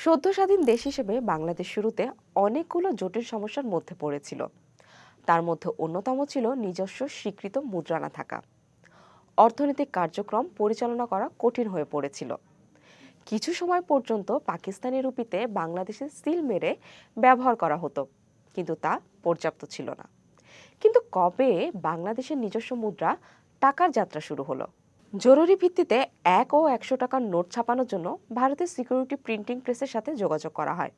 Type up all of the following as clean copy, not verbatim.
সদ্য স্বাধীন দেশ হিসেবে বাংলাদেশ শুরুতে অনেকগুলো জটিল সমস্যার মধ্যে পড়েছিল। তার মধ্যে অন্যতম ছিল নিজস্ব স্বীকৃত মুদ্রা না থাকা। অর্থনৈতিক কার্যক্রম পরিচালনা করা কঠিন হয়ে পড়েছিল। কিছু সময় পর্যন্ত পাকিস্তানি রুপিতে বাংলাদেশের সিল মেরে ব্যবহার করা হতো, কিন্তু তা পর্যাপ্ত ছিল না। কিন্তু কবে বাংলাদেশের নিজস্ব মুদ্রা টাকার যাত্রা শুরু হলো? জরুরি ভিত্তিতে 1 ও 100 টাকার নোট ছাপানোর জন্য ভারতের সিকিউরিটি প্রিন্টিং প্রেসের সাথে যোগাযোগ করা হয়,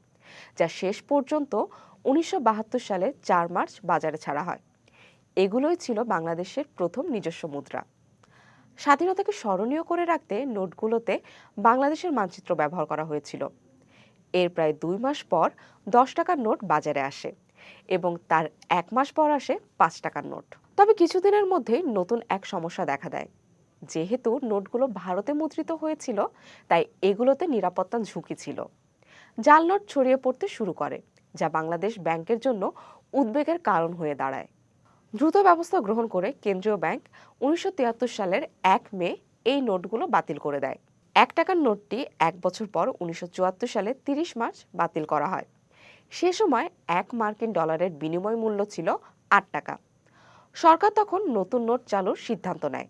যা শেষ পর্যন্ত 1972 সালে 4 মার্চ বাজারে ছাড়া হয়। এগুলোই ছিল বাংলাদেশের প্রথম নিজস্ব মুদ্রা। স্বাধীনতাকে স্মরণীয় করে রাখতে নোটগুলোতে বাংলাদেশের মানচিত্র ব্যবহার করা হয়েছিল। এর প্রায় 2 মাস পর 10 টাকার নোট বাজারে আসে এবং তার 1 মাস পর আসে 5 টাকার নোট। তবে কিছুদিনের মধ্যেই নতুন এক সমস্যা দেখা দেয়। যেহেতু নোটগুলো ভারতে মুদ্রিত হয়েছিল, তাই এগুলোতে নিরাপত্তার ঝুঁকি ছিল। জাল নোট ছড়িয়ে পড়তে শুরু করে, যা বাংলাদেশ ব্যাংকের জন্য উদ্বেগের কারণ হয়ে দাঁড়ায়। দ্রুত ব্যবস্থা গ্রহণ করে কেন্দ্রীয় ব্যাংক 1973 সালের 1 মে এই নোটগুলো বাতিল করে দেয়। 1 টাকার নোটটি 1 বছর পর 1974 সালে 30 মার্চ বাতিল করা হয়। সে সময় $1 বিনিময় মূল্য ছিল 8 টাকা। সরকার তখন নতুন নোট চালুর সিদ্ধান্ত নেয়।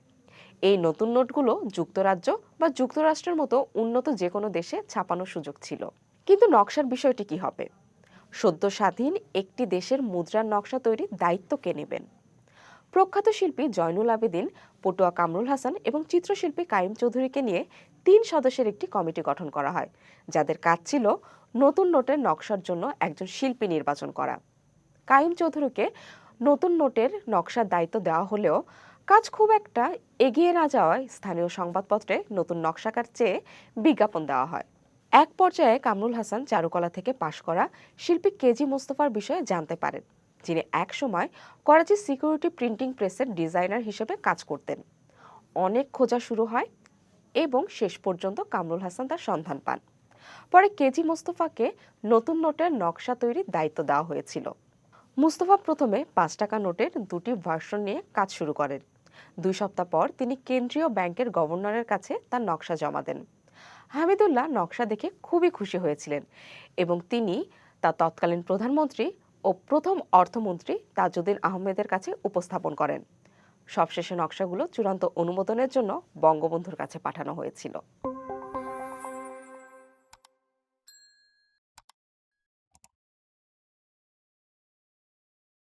এই নতুন নোটগুলো যুক্তরাজ্য বা যুক্তরাষ্ট্রের মতো উন্নত যে কোনো দেশে ছাপানোর সুযোগ ছিল। কিন্তু নকশার বিষয়টি কি হবে? সদ্য স্বাধীন একটি দেশের মুদ্রার নকশা তৈরির দায়িত্ব কে নেবেন? প্রখ্যাত শিল্পী জয়নুল আবেদিন, পটুয়া কামরুল হাসান এবং চিত্রশিল্পী কাইম চৌধুরীকে নিয়ে 3 সদস্যের একটি কমিটি গঠন করা হয়, যাদের কাজ ছিল নতুন নোটের নকশার জন্য একজন শিল্পী নির্বাচন করা। কাইম চৌধুরীকে নতুন নোটের নকশার দায়িত্ব দেওয়া হলেও কাজ খুব একটা এগিয়ে না যাওয়ায় স্থানীয় সংবাদপত্রে নতুন নকশাকার চেয়ে বিজ্ঞাপন দেওয়া হয়। এক পর্যায়ে কামরুল হাসান চারুকলা থেকে পাশ করা শিল্পী কেজি মোস্তফার বিষয়ে জানতে পারেন, যিনি একসময় করাচি সিকিউরিটি প্রিন্টিং প্রেসের ডিজাইনার হিসেবে কাজ করতেন। অনেক খোঁজা শুরু হয় এবং শেষ পর্যন্ত কামরুল হাসান তার সন্ধান পান। পরে কেজি মোস্তফাকে নতুন নোটের নকশা তৈরির দায়িত্ব দেওয়া হয়েছিল। মুস্তফা প্রথমে 5 টাকা নোটের 2টি ভার্সন নিয়ে কাজ শুরু করেন। 2 সপ্তাহ পর তিনি কেন্দ্রীয় ব্যাংকের গভর্নরের কাছে তার নকশা জমা দেন। হামিদুল্লাহ নকশা দেখে খুবই খুশি হয়েছিলেন এবং তিনি তা তৎকালীন প্রধানমন্ত্রী ও প্রথম অর্থমন্ত্রী তাজউদ্দিন আহমেদের কাছে উপস্থাপন করেন। সবশেষে নকশাগুলো চূড়ান্ত অনুমোদনের জন্য বঙ্গবন্ধুর কাছে পাঠানো হয়েছিল।